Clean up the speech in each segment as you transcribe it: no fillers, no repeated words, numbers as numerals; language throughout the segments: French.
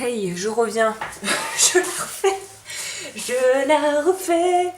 Hey, je reviens. Je la refais. Je la refais.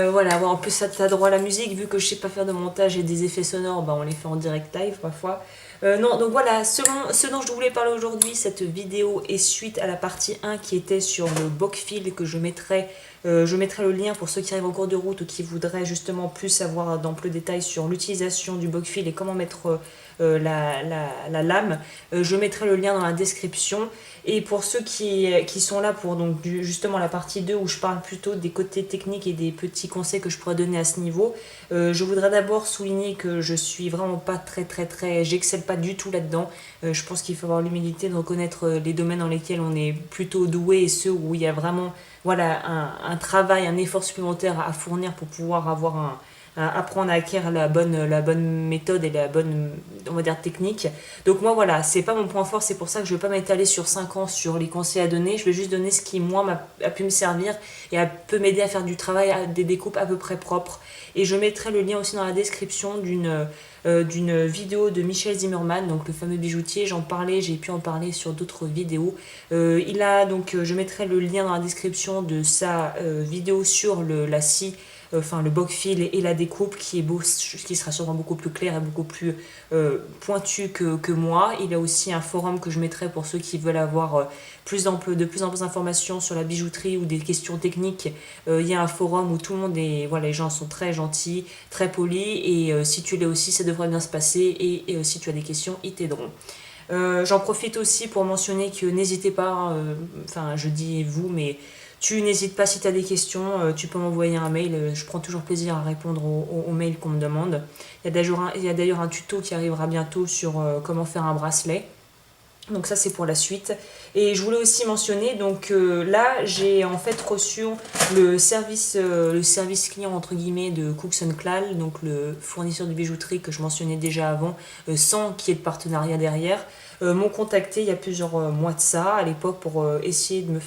Voilà, bon, en plus ça t'as droit à la musique, vu que je sais pas faire de montage et des effets sonores, bah on les fait en direct live parfois. Non, donc voilà, ce dont je voulais parler aujourd'hui, cette vidéo est suite à la partie 1 qui était sur le Bockfield que je mettrai le lien pour ceux qui arrivent en cours de route ou qui voudraient justement plus savoir dans plus de détails sur l'utilisation du Bockfield et comment mettre la lame. Je mettrai le lien dans la description. Et pour ceux qui sont là pour donc justement la partie 2 où je parle plutôt des côtés techniques et des petits conseils que je pourrais donner à ce niveau, je voudrais d'abord souligner que je suis vraiment pas j'excelle pas du tout là-dedans. Je pense qu'il faut avoir l'humilité de reconnaître les domaines dans lesquels on est plutôt doué et ceux où il y a vraiment voilà, un travail, un effort supplémentaire à fournir pour pouvoir avoir apprendre à acquérir la bonne méthode et la bonne, on va dire, technique. Donc moi voilà, c'est pas mon point fort, c'est pour ça que je vais pas m'étaler sur 5 ans sur les conseils à donner, je vais juste donner ce qui moi a pu me servir et peut m'aider à faire du travail, des découpes à peu près propres. Et je mettrai le lien aussi dans la description d'une vidéo de Michel Zimmerman, donc le fameux bijoutier. J'en parlais, j'ai pu en parler sur d'autres vidéos. Je mettrai le lien dans la description de sa vidéo sur la scie, enfin le Bockfield et la découpe qui sera sûrement beaucoup plus clair et beaucoup plus pointu que moi. Il y a aussi un forum que je mettrai pour ceux qui veulent avoir de plus en plus d'informations sur la bijouterie ou des questions techniques. Il y a un forum où tout le monde est, voilà, les gens sont très gentils, très polis et si tu l'es aussi, ça devrait bien se passer et si tu as des questions, ils t'aideront. J'en profite aussi pour mentionner que n'hésitez pas, enfin je dis vous, mais tu n'hésites pas si tu as des questions, tu peux m'envoyer un mail, je prends toujours plaisir à répondre aux mails qu'on me demande. Il y a d'ailleurs un tuto qui arrivera bientôt sur comment faire un bracelet. Donc ça c'est pour la suite. Et je voulais aussi mentionner, donc là j'ai en fait reçu le service client entre guillemets de Cooks Clal, donc le fournisseur de bijouterie que je mentionnais déjà avant, sans qu'il y ait de partenariat derrière, m'ont contacté il y a plusieurs mois de ça, à l'époque pour essayer de me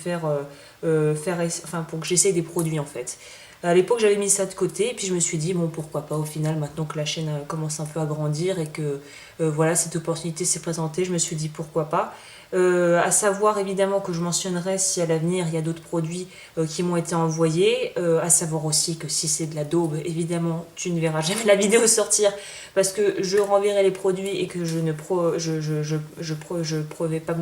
pour que j'essaye des produits en fait. À l'époque, j'avais mis ça de côté, et puis je me suis dit, bon, pourquoi pas au final, maintenant que la chaîne commence un peu à grandir et que voilà, cette opportunité s'est présentée, je me suis dit pourquoi pas. À savoir évidemment que je mentionnerai si à l'avenir il y a d'autres produits qui m'ont été envoyés. À savoir aussi que si c'est de la daube, évidemment, tu ne verras jamais la vidéo sortir parce que je renverrai les produits et que je ne pro, je pas,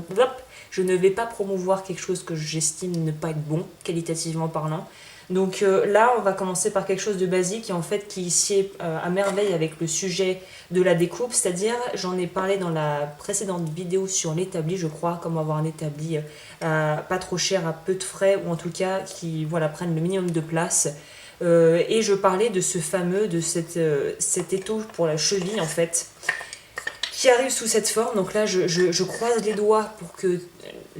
je ne vais pas promouvoir quelque chose que j'estime ne pas être bon, qualitativement parlant. Donc là, on va commencer par quelque chose de basique et en fait qui sied à merveille avec le sujet de la découpe, c'est-à-dire, j'en ai parlé dans la précédente vidéo sur l'établi, je crois, comment avoir un établi pas trop cher, à peu de frais, ou en tout cas qui voilà, prennent le minimum de place. Et je parlais de ce fameux, cet étau pour la cheville en fait, qui arrive sous cette forme. Donc là, je croise les doigts pour que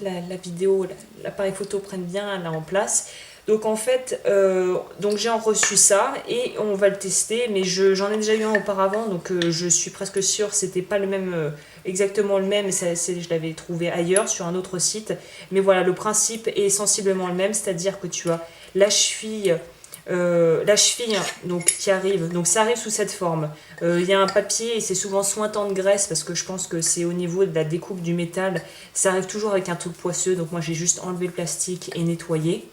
la vidéo, l'appareil photo prenne bien là en place. Donc en fait, donc j'ai reçu ça et on va le tester, mais j'en ai déjà eu un auparavant, donc je suis presque sûre c'était pas le même, exactement le même, je l'avais trouvé ailleurs sur un autre site. Mais voilà, le principe est sensiblement le même, c'est-à-dire que tu as la cheville donc, qui arrive, donc ça arrive sous cette forme. Il y a un papier et c'est souvent sointant de graisse parce que je pense que c'est au niveau de la découpe du métal. Ça arrive toujours avec un truc poisseux, donc moi j'ai juste enlevé le plastique et nettoyé.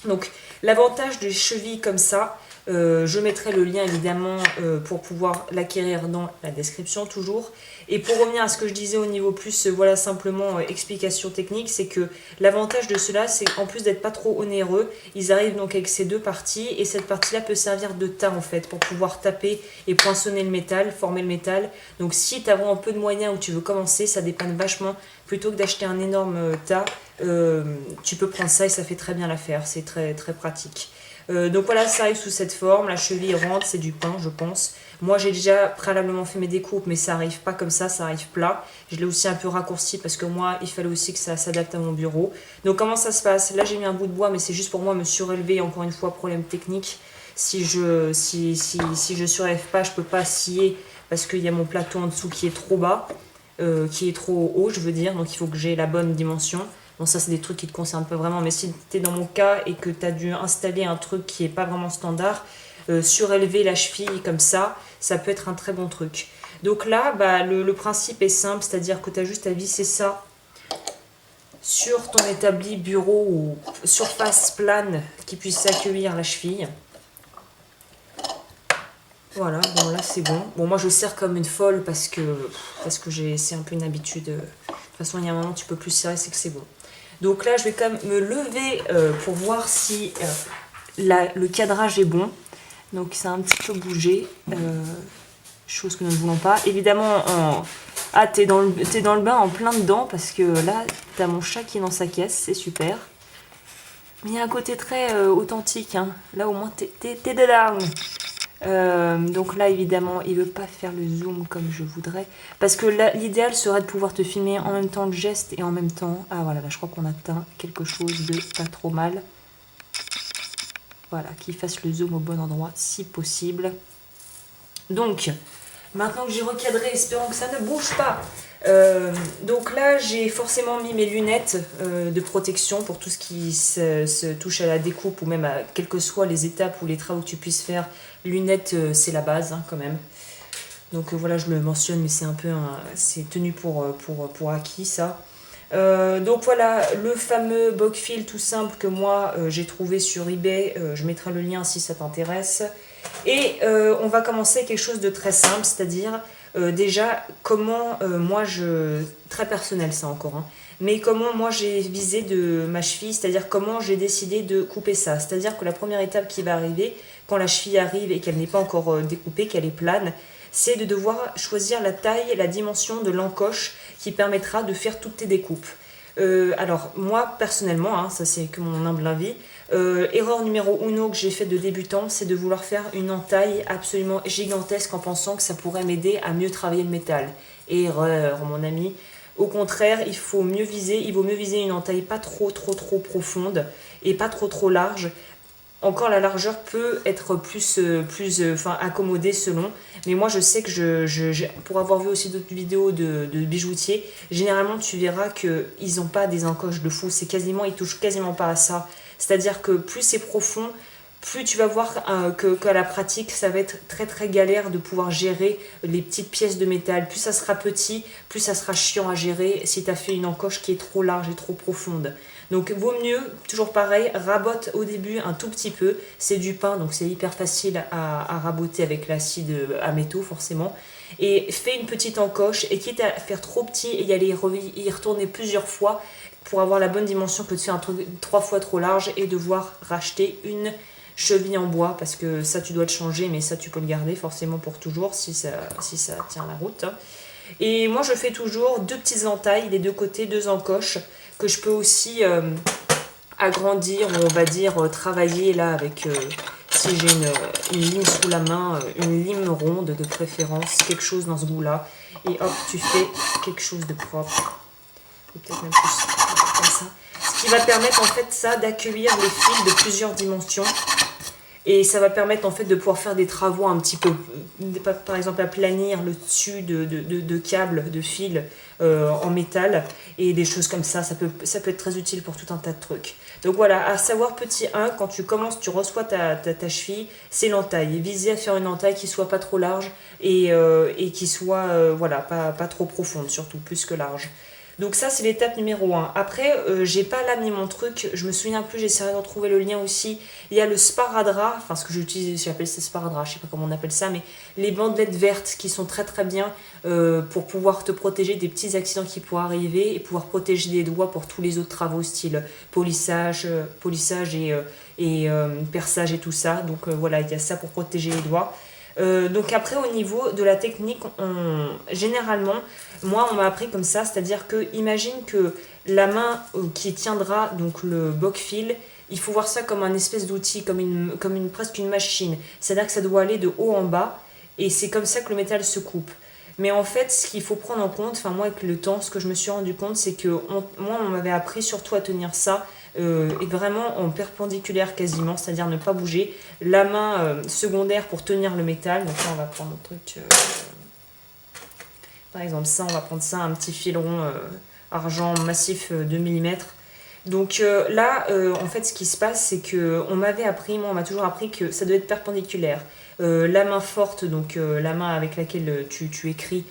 Donc l'avantage des chevilles comme ça, je mettrai le lien évidemment pour pouvoir l'acquérir dans la description toujours. Et pour revenir à ce que je disais au niveau plus, voilà simplement explication technique, c'est que l'avantage de cela, c'est qu'en plus d'être pas trop onéreux, ils arrivent donc avec ces deux parties et cette partie-là peut servir de tas en fait pour pouvoir taper et poinçonner le métal, former le métal. Donc si tu as vraiment un peu de moyens ou tu veux commencer, ça dépanne vachement. Plutôt que d'acheter un énorme tas, tu peux prendre ça et ça fait très bien l'affaire, c'est très, très pratique. Donc voilà, ça arrive sous cette forme, la cheville rentre, c'est du pain je pense. Moi j'ai déjà préalablement fait mes découpes mais ça arrive pas comme ça arrive plat. Je l'ai aussi un peu raccourci parce que moi il fallait aussi que ça s'adapte à mon bureau. Donc comment ça se passe? Là j'ai mis un bout de bois mais c'est juste pour moi me surélever, encore une fois problème technique. Si je surélève pas, je peux pas scier parce qu'il y a mon plateau en dessous qui est trop bas, qui est trop haut je veux dire, donc il faut que j'ai la bonne dimension. Bon, ça, c'est des trucs qui ne te concernent pas vraiment, mais si tu es dans mon cas et que tu as dû installer un truc qui n'est pas vraiment standard, surélever la cheville comme ça peut être un très bon truc. Donc là, bah, le principe est simple, c'est-à-dire que tu as juste à visser ça sur ton établi, bureau ou surface plane qui puisse accueillir la cheville. Voilà, bon là c'est bon. Bon, moi je serre comme une folle parce que c'est un peu une habitude. De toute façon, il y a un moment tu peux plus serrer, c'est que c'est bon. Donc là je vais quand même me lever pour voir si le cadrage est bon. Donc ça a un petit peu bougé, chose que nous ne voulons pas. Évidemment, t'es dans le bain en plein dedans parce que là t'as mon chat qui est dans sa caisse, c'est super. Mais il y a un côté très authentique, hein. Là au moins t'es dedans. Donc là évidemment il veut pas faire le zoom comme je voudrais parce que l'idéal serait de pouvoir te filmer en même temps le geste et en même temps, ah voilà, là je crois qu'on atteint quelque chose de pas trop mal. Voilà, qu'il fasse le zoom au bon endroit si possible. Donc maintenant que j'ai recadré, espérons que ça ne bouge pas. Donc là j'ai forcément mis mes lunettes de protection pour tout ce qui se touche à la découpe ou même à quelles que soient les étapes ou les travaux que tu puisses faire. Lunettes c'est la base, hein, quand même. Donc voilà, je le mentionne, mais c'est un peu c'est tenu pour acquis ça. Donc voilà, le fameux Bokfil tout simple que moi j'ai trouvé sur eBay, je mettrai le lien si ça t'intéresse. Et on va commencer quelque chose de très simple, c'est-à-dire déjà comment très personnel ça encore, hein, mais comment moi j'ai visé de ma cheville, c'est-à-dire comment j'ai décidé de couper ça. C'est-à-dire que la première étape qui va arriver, quand la cheville arrive et qu'elle n'est pas encore découpée, qu'elle est plane, c'est de devoir choisir la taille et la dimension de l'encoche qui permettra de faire toutes tes découpes. Alors moi personnellement, hein, ça c'est que mon humble avis, erreur numéro 1 que j'ai fait de débutant, c'est de vouloir faire une entaille absolument gigantesque en pensant que ça pourrait m'aider à mieux travailler le métal. Erreur mon ami. Au contraire, il vaut mieux viser une entaille pas trop profonde et pas trop large. Encore la largeur peut être plus accommodée selon, mais moi je sais que pour avoir vu aussi d'autres vidéos de bijoutiers, généralement tu verras qu'ils n'ont pas des encoches de fou, ils touchent quasiment pas à ça. C'est-à-dire que plus c'est profond, plus tu vas voir qu'à la pratique, ça va être très galère de pouvoir gérer les petites pièces de métal. Plus ça sera petit, plus ça sera chiant à gérer si tu as fait une encoche qui est trop large et trop profonde. Donc vaut mieux, toujours pareil, rabote au début un tout petit peu. C'est du pain, donc c'est hyper facile à raboter avec l'acide à métaux forcément. Et fais une petite encoche, et quitte à faire trop petit et y retourner plusieurs fois pour avoir la bonne dimension que de faire un truc 3 fois trop large et devoir racheter une cheville en bois, parce que ça tu dois le changer, mais ça tu peux le garder forcément pour toujours si ça tient la route. Et moi je fais toujours 2 petites entailles des 2 côtés, 2 encoches que je peux aussi agrandir, ou on va dire travailler là avec, si j'ai une lime sous la main, une lime ronde de préférence, quelque chose dans ce goût là, et hop tu fais quelque chose de propre, ou peut-être même plus comme ça, ce qui va permettre en fait ça d'accueillir les fils de plusieurs dimensions. Et ça va permettre en fait de pouvoir faire des travaux un petit peu, par exemple aplanir le dessus de câbles, de fils en métal et des choses comme ça. Ça peut être très utile pour tout un tas de trucs. Donc voilà, à savoir petit 1, quand tu commences, tu reçois ta cheville, c'est l'entaille. Visez à faire une entaille qui soit pas trop large et qui soit voilà, pas trop profonde, surtout plus que large. Donc ça c'est l'étape numéro 1. Après j'ai pas là mis mon truc, je me souviens plus, j'essaierai de retrouver le lien aussi. Il y a le sparadrap, enfin ce que j'utilise, j'appelle ça sparadrap, je sais pas comment on appelle ça, mais les bandelettes vertes qui sont très bien pour pouvoir te protéger des petits accidents qui pourraient arriver et pouvoir protéger des doigts pour tous les autres travaux style polissage et perçage et tout ça. Donc voilà, il y a ça pour protéger les doigts. Donc après au niveau de la technique, généralement moi on m'a appris comme ça, c'est-à-dire que imagine que la main qui tiendra donc le Bokfil, il faut voir ça comme un espèce d'outil, comme presque une machine, c'est-à-dire que ça doit aller de haut en bas et c'est comme ça que le métal se coupe. Mais en fait, ce qu'il faut prendre en compte, enfin moi avec le temps, ce que je me suis rendu compte, c'est que moi on m'avait appris surtout à tenir ça et vraiment en perpendiculaire quasiment, c'est-à-dire ne pas bouger. La main secondaire pour tenir le métal, donc là on va prendre un truc, par exemple ça, on va prendre ça, un petit fil rond argent massif 2 mm. Donc là, en fait, ce qui se passe, c'est que on m'avait appris, moi, on m'a toujours appris que ça doit être perpendiculaire. La main forte, donc la main avec laquelle tu écris,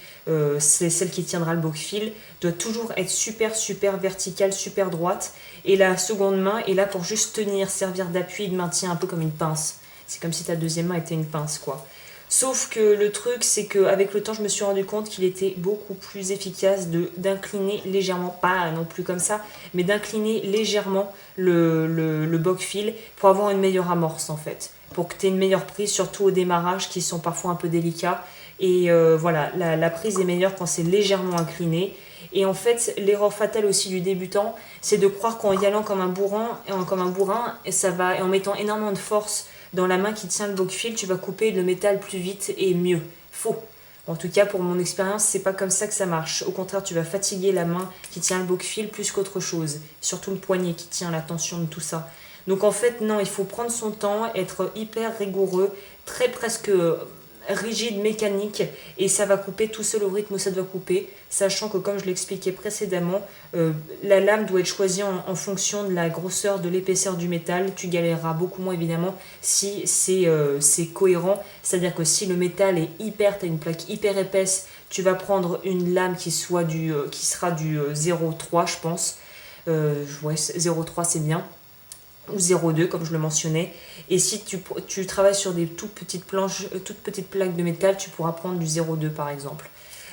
c'est celle qui tiendra le boc-fil, doit toujours être super, super verticale, super droite. Et la seconde main est là pour juste tenir, servir d'appui et de maintien, un peu comme une pince. C'est comme si ta deuxième main était une pince, quoi. Sauf que le truc, c'est qu'avec le temps, je me suis rendu compte qu'il était beaucoup plus efficace d'incliner légèrement, pas non plus comme ça, mais d'incliner légèrement le boc-fil pour avoir une meilleure amorce en fait. Pour que tu aies une meilleure prise, surtout au démarrage qui sont parfois un peu délicats. Et voilà, la prise est meilleure quand c'est légèrement incliné. Et en fait, l'erreur fatale aussi du débutant, c'est de croire qu'en y allant comme un bourrin, et ça va, et en mettant énormément de force dans la main qui tient le boc-fil, tu vas couper le métal plus vite et mieux. Faux. En tout cas, pour mon expérience, c'est pas comme ça que ça marche. Au contraire, tu vas fatiguer la main qui tient le boc-fil plus qu'autre chose. Surtout le poignet qui tient la tension de tout ça. Donc en fait, non, il faut prendre son temps, être hyper rigoureux, très presque rigide, mécanique, et ça va couper tout seul au rythme où ça doit couper, sachant que comme je l'expliquais précédemment, la lame doit être choisie en fonction de la grosseur, de l'épaisseur du métal. Tu galéreras beaucoup moins évidemment si c'est cohérent, c'est-à-dire que si le métal est hyper, tu as une plaque hyper épaisse, tu vas prendre une lame qui sera du 0,3 je pense, ouais, 0,3 c'est bien, ou 0,2 comme je le mentionnais. Et si tu travailles sur des toutes petites plaques de métal, tu pourras prendre du 0,2 par exemple.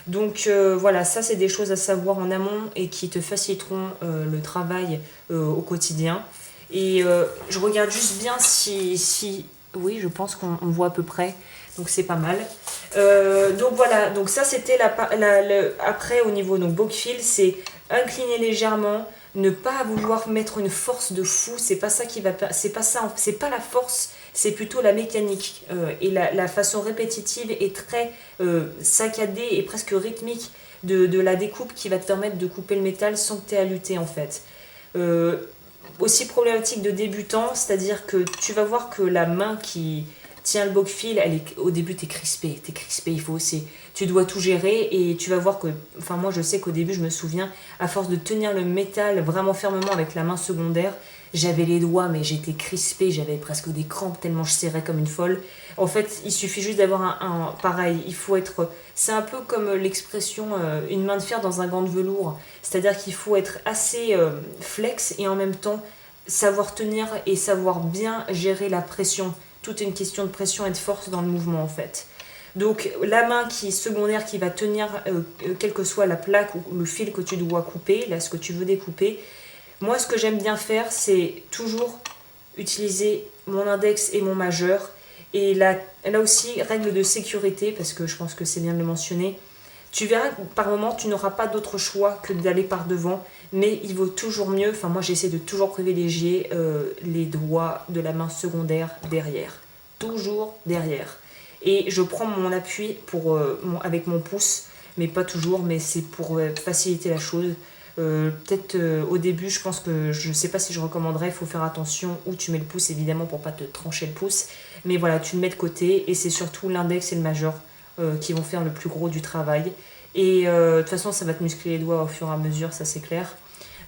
Donc voilà, ça c'est des choses à savoir en amont et qui te faciliteront le travail au quotidien. Et je regarde juste bien si... Oui, je pense qu'on voit à peu près, donc c'est pas mal. Donc voilà, donc ça c'était après au niveau donc boc-fil, c'est incliner légèrement, ne pas vouloir mettre une force de fou, c'est pas ça qui va, c'est pas ça, c'est pas la force, c'est plutôt la mécanique et la façon répétitive et très saccadée et presque rythmique de la découpe qui va te permettre de couper le métal sans que tu aies à lutter en fait. Aussi problématique de débutant, c'est-à-dire que tu vas voir que la main qui tient le boc-fil, au début t'es crispé, il faut aussi, tu dois tout gérer et tu vas voir que, enfin moi je sais qu'au début je me souviens, à force de tenir le métal vraiment fermement avec la main secondaire, j'avais les doigts mais j'étais crispé, j'avais presque des crampes tellement je serrais comme une folle. En fait il suffit juste d'avoir pareil, il faut être, c'est un peu comme l'expression une main de fer dans un gant de velours, c'est-à-dire qu'il faut être assez flex et en même temps savoir tenir et savoir bien gérer la pression. Tout est une question de pression et de force dans le mouvement en fait. Donc la main qui est secondaire qui va tenir quelle que soit la plaque ou le fil que tu dois couper, là ce que tu veux découper. Moi ce que j'aime bien faire c'est toujours utiliser mon index et mon majeur. Et là aussi règle de sécurité parce que je pense que c'est bien de le mentionner. Tu verras que par moment tu n'auras pas d'autre choix que d'aller par devant, mais il vaut toujours mieux, enfin moi j'essaie de toujours privilégier les doigts de la main secondaire derrière, toujours derrière. Et je prends mon appui avec mon pouce, mais pas toujours, mais c'est pour faciliter la chose. Peut-être au début je pense que je ne sais pas si je recommanderais, il faut faire attention où tu mets le pouce évidemment pour pas te trancher le pouce, mais voilà tu le mets de côté et c'est surtout l'index et le majeur qui vont faire le plus gros du travail. Et de toute façon, ça va te muscler les doigts au fur et à mesure, ça c'est clair.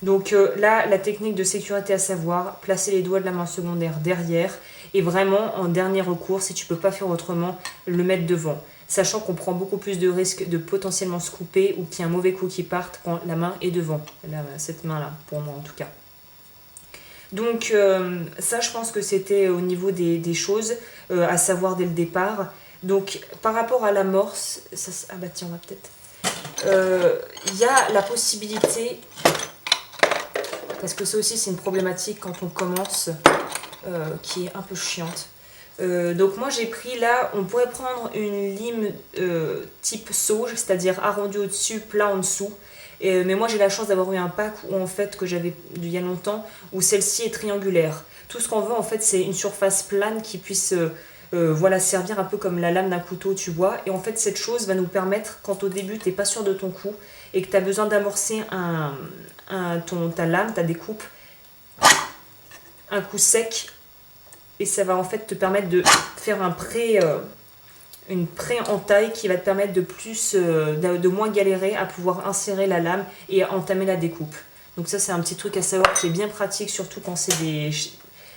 Donc là, la technique de sécurité à savoir, placer les doigts de la main secondaire derrière et vraiment, en dernier recours, si tu peux pas faire autrement, le mettre devant. Sachant qu'on prend beaucoup plus de risques de potentiellement se couper ou qu'il y ait un mauvais coup qui parte quand la main est devant. Là, cette main-là, pour moi en tout cas. Donc ça, je pense que c'était au niveau des choses à savoir dès le départ. Donc par rapport à l'amorce, ah bah tiens on va peut-être, y a la possibilité, parce que ça aussi c'est une problématique quand on commence, qui est un peu chiante. Donc moi j'ai pris là, on pourrait prendre une lime type sauge, c'est-à-dire arrondi au-dessus, plat en dessous. Mais moi j'ai la chance d'avoir eu un pack où, en fait, que j'avais il y a longtemps, où celle-ci est triangulaire. Tout ce qu'on veut en fait c'est une surface plane qui puisse voilà, servir un peu comme la lame d'un couteau, tu vois. Et en fait, cette chose va nous permettre, quand au début, tu n'es pas sûr de ton coup et que tu as besoin d'amorcer ta lame, ta découpe, un coup sec, et ça va en fait te permettre de faire une pré-entaille qui va te permettre de moins galérer à pouvoir insérer la lame et entamer la découpe. Donc ça c'est un petit truc à savoir qui est bien pratique, surtout quand c'est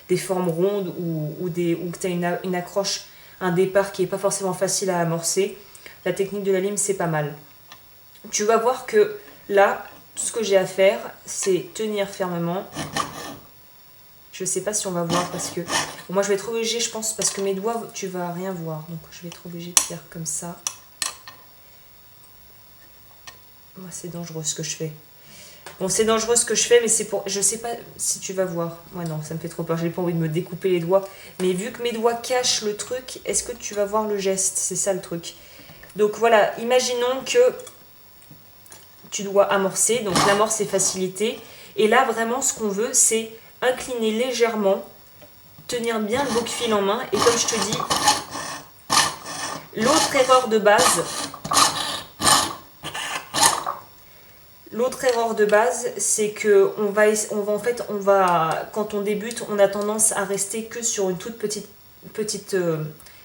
des formes rondes ou que tu as une accroche, un départ qui n'est pas forcément facile à amorcer. La technique de la lime, c'est pas mal. Tu vas voir que là, tout ce que j'ai à faire, c'est tenir fermement. Je sais pas si on va voir parce que... Bon, moi, je vais être obligée, je pense, parce que mes doigts, tu vas rien voir. Donc, je vais être obligée de faire comme ça. Moi, c'est dangereux ce que je fais. Bon, c'est dangereux ce que je fais, mais c'est pour... Je sais pas si tu vas voir. Moi, non, ça me fait trop peur. J'ai pas envie de me découper les doigts. Mais vu que mes doigts cachent le truc, est-ce que tu vas voir le geste? C'est ça le truc. Donc, voilà. Imaginons que tu dois amorcer. Donc, l'amorce est facilitée. Et là, vraiment, ce qu'on veut, c'est incliner légèrement, tenir bien le boc-fil en main. Et comme je te dis, l'autre erreur de base... L'autre erreur de base, c'est que quand on débute, on a tendance à rester que sur une toute petite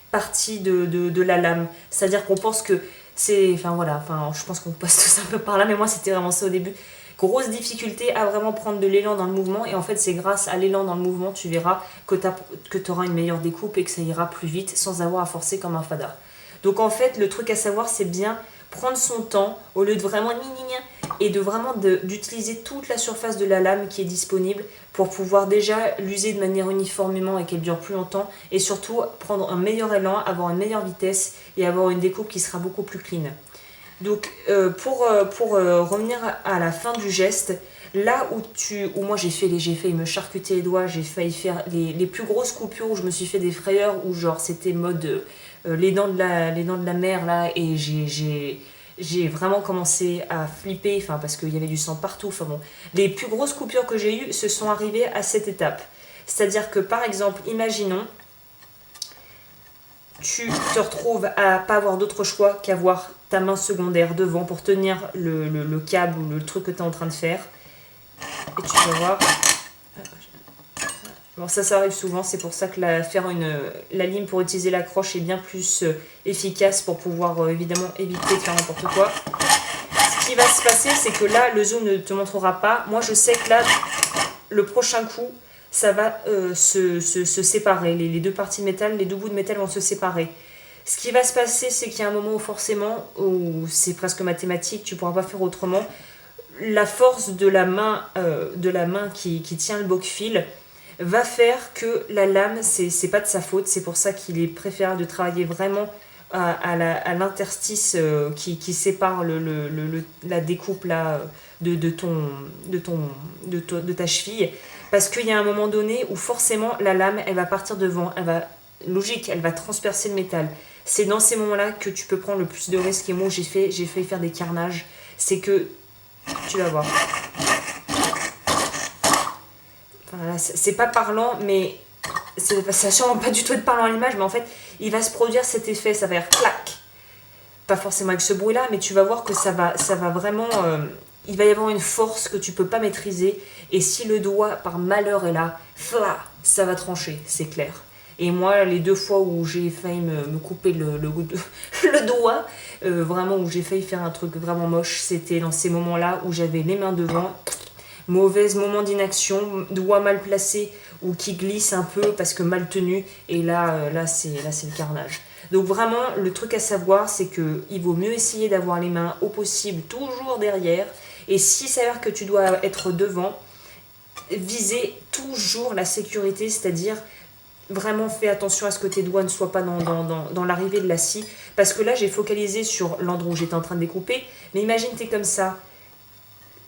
partie de la lame. C'est-à-dire qu'on pense que c'est... Enfin voilà, je pense qu'on passe tous un peu par là, mais moi c'était vraiment ça au début. Grosse difficulté à vraiment prendre de l'élan dans le mouvement, et en fait c'est grâce à l'élan dans le mouvement, tu verras que tu auras une meilleure découpe et que ça ira plus vite sans avoir à forcer comme un fada. Donc en fait, le truc à savoir, c'est bien prendre son temps au lieu de vraiment et de vraiment d'utiliser toute la surface de la lame qui est disponible pour pouvoir déjà l'user de manière uniformément et qu'elle dure plus longtemps, et surtout prendre un meilleur élan, avoir une meilleure vitesse et avoir une découpe qui sera beaucoup plus clean. Donc pour revenir à la fin du geste, là où moi j'ai failli me charcuter les doigts, j'ai failli faire les plus grosses coupures où je me suis fait des frayeurs, où genre c'était mode les dents de la mer là, et j'ai vraiment commencé à flipper, parce qu'il y avait du sang partout. Bon, les plus grosses coupures que j'ai eues se sont arrivées à cette étape. C'est-à-dire que par exemple, imaginons, tu te retrouves à pas avoir d'autre choix qu'avoir ta main secondaire devant pour tenir le câble ou le truc que tu es en train de faire. Et tu vas voir. Bon, ça arrive souvent, c'est pour ça que la lime pour utiliser l'accroche est bien plus efficace pour pouvoir évidemment éviter de faire n'importe quoi. Ce qui va se passer, c'est que là, le zoom ne te montrera pas. Moi, je sais que là, le prochain coup, ça va se séparer. Les deux parties de métal, les deux bouts de métal vont se séparer. Ce qui va se passer, c'est qu'il y a un moment où forcément, où c'est presque mathématique, tu ne pourras pas faire autrement. La force de la main qui tient le boc-fil va faire que la lame, c'est pas de sa faute. C'est pour ça qu'il est préférable de travailler vraiment à l'interstice qui sépare la découpe là, de ta cheville. Parce qu'il y a un moment donné où forcément la lame, elle va partir devant, elle va transpercer le métal. C'est dans ces moments-là que tu peux prendre le plus de risques. Et moi, j'ai failli faire des carnages. C'est que, tu vas voir. Voilà, c'est pas parlant, mais ça sûrement pas du tout être parlant à l'image, mais en fait, il va se produire cet effet, ça va faire clac. Pas forcément avec ce bruit-là, mais tu vas voir que ça va vraiment... il va y avoir une force que tu peux pas maîtriser, et si le doigt, par malheur, est là, ça va trancher, c'est clair. Et moi, les 2 fois où j'ai failli me couper le doigt, vraiment où j'ai failli faire un truc vraiment moche, c'était dans ces moments-là où j'avais les mains devant, mauvais moment d'inaction, doigt mal placé ou qui glisse un peu parce que mal tenu, et là c'est le carnage. Donc vraiment, le truc à savoir, c'est qu'il vaut mieux essayer d'avoir les mains au possible toujours derrière, et si ça s'avère que tu dois être devant, viser toujours la sécurité, c'est-à-dire vraiment fais attention à ce que tes doigts ne soient pas dans l'arrivée de la scie, parce que là j'ai focalisé sur l'endroit où j'étais en train de découper, mais imagine t'es comme ça,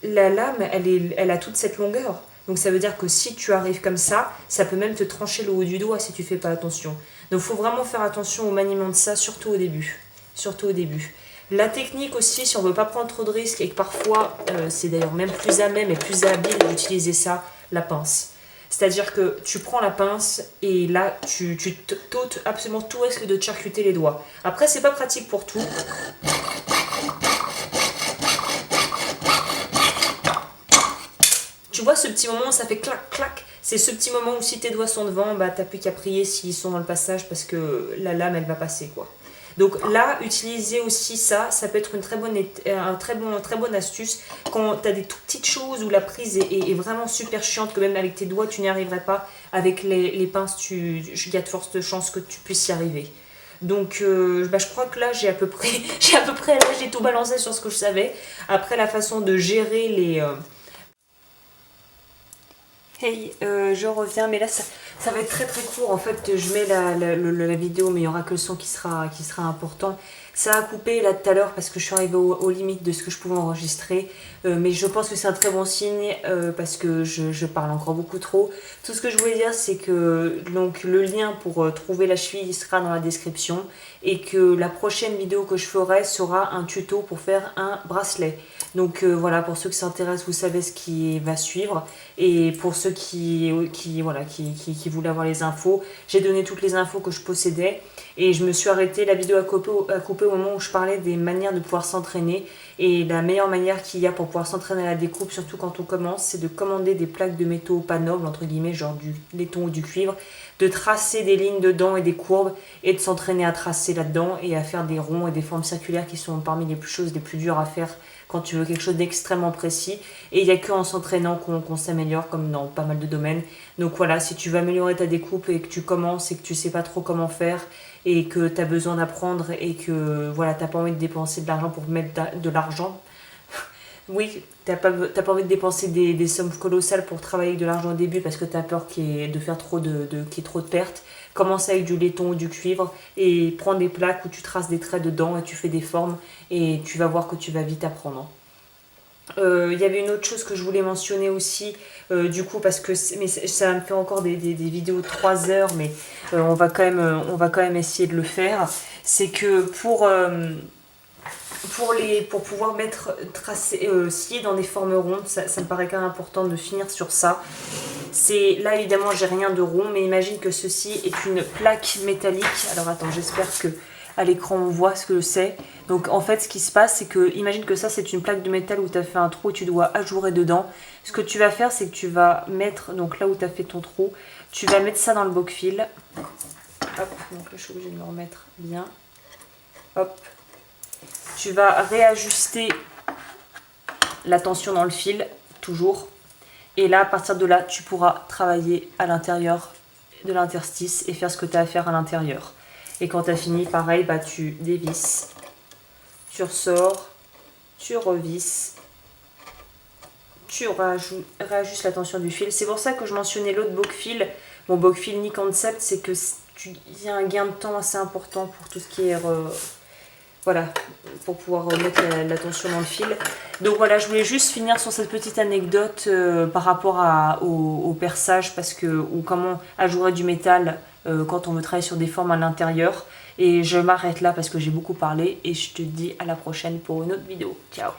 la lame elle a toute cette longueur, donc ça veut dire que si tu arrives comme ça peut même te trancher le haut du doigt si tu fais pas attention. Donc il faut vraiment faire attention au maniement de ça, surtout au début. La technique aussi, si on veut pas prendre trop de risques, et que parfois c'est d'ailleurs même plus à même et plus habile d'utiliser ça, la pince. C'est-à-dire que tu prends la pince et là tu t'ôtes absolument tout risque de te charcuter les doigts. Après c'est pas pratique pour tout. Tu vois ce petit moment où ça fait clac clac, c'est ce petit moment où si tes doigts sont devant, t'as plus qu'à prier s'ils sont dans le passage, parce que la lame elle va passer quoi. Donc là, utilisez aussi ça peut être une très bonne astuce quand tu as des toutes petites choses où la prise est vraiment super chiante, que même avec tes doigts tu n'y arriverais pas. Avec les pinces, il y a de fortes chances que tu puisses y arriver. Donc je crois que là j'ai à peu près là j'ai tout balancé sur ce que je savais. Après, la façon de gérer les Hey, je reviens, mais là ça va être très très court. En fait, je mets la vidéo, mais il n'y aura que le son qui sera important. Ça a coupé là tout à l'heure parce que je suis arrivée aux limites de ce que je pouvais enregistrer. Mais je pense que c'est un très bon signe parce que je parle encore beaucoup trop. Tout ce que je voulais dire, c'est que donc, le lien pour trouver la cheville sera dans la description. Et que la prochaine vidéo que je ferai sera un tuto pour faire un bracelet. Donc voilà, pour ceux qui s'intéressent, vous savez ce qui va suivre. Et pour ceux qui voulaient avoir les infos, j'ai donné toutes les infos que je possédais. Et je me suis arrêtée, la vidéo à couper au moment où je parlais des manières de pouvoir s'entraîner. Et la meilleure manière qu'il y a pour pouvoir s'entraîner à la découpe, surtout quand on commence, c'est de commander des plaques de métaux pas nobles, entre guillemets, genre du laiton ou du cuivre, de tracer des lignes dedans et des courbes, et de s'entraîner à tracer là-dedans et à faire des ronds et des formes circulaires qui sont parmi les choses les plus dures à faire quand tu veux quelque chose d'extrêmement précis. Et il n'y a qu'en s'entraînant qu'on s'améliore, comme dans pas mal de domaines. Donc voilà, si tu veux améliorer ta découpe et que tu commences et que tu sais pas trop comment faire et que tu as besoin d'apprendre et que voilà, t'as pas envie de dépenser de l'argent pour mettre de l'argent. Oui, t'as pas envie de dépenser des sommes colossales pour travailler avec de l'argent au début parce que t'as peur qu'il y ait trop de pertes. Commence avec du laiton ou du cuivre et prends des plaques où tu traces des traits dedans et tu fais des formes et tu vas voir que tu vas vite apprendre. Il y avait une autre chose que je voulais mentionner aussi, du coup, parce que ça me fait encore des vidéos de 3 heures, mais on va quand même essayer de le faire. C'est que pour pouvoir scier dans des formes rondes, ça me paraît quand même important de finir sur ça. Là évidemment j'ai rien de rond, mais imagine que ceci est une plaque métallique. Alors attends, j'espère que à l'écran on voit ce que c'est. Donc en fait ce qui se passe, c'est que imagine que ça c'est une plaque de métal où tu as fait un trou et tu dois ajourer dedans. Ce que tu vas faire, c'est que tu vas mettre, donc là où tu as fait ton trou, tu vas mettre ça dans le boc-fil. Hop, donc là je suis obligée de me remettre bien. Hop. Tu vas réajuster la tension dans le fil, toujours. Et là, à partir de là, tu pourras travailler à l'intérieur de l'interstice et faire ce que tu as à faire à l'intérieur. Et quand tu as fini, pareil, tu dévisses, tu ressors, tu revisses, tu réajustes la tension du fil. C'est pour ça que je mentionnais l'autre boc-fil. Mon boc-fil Ni Concept, c'est que il y a un gain de temps assez important pour tout ce qui est... voilà, pour pouvoir remettre la tension dans le fil. Donc voilà, je voulais juste finir sur cette petite anecdote par rapport au perçage ou comment ajourer du métal quand on veut travailler sur des formes à l'intérieur. Et je m'arrête là parce que j'ai beaucoup parlé et je te dis à la prochaine pour une autre vidéo. Ciao!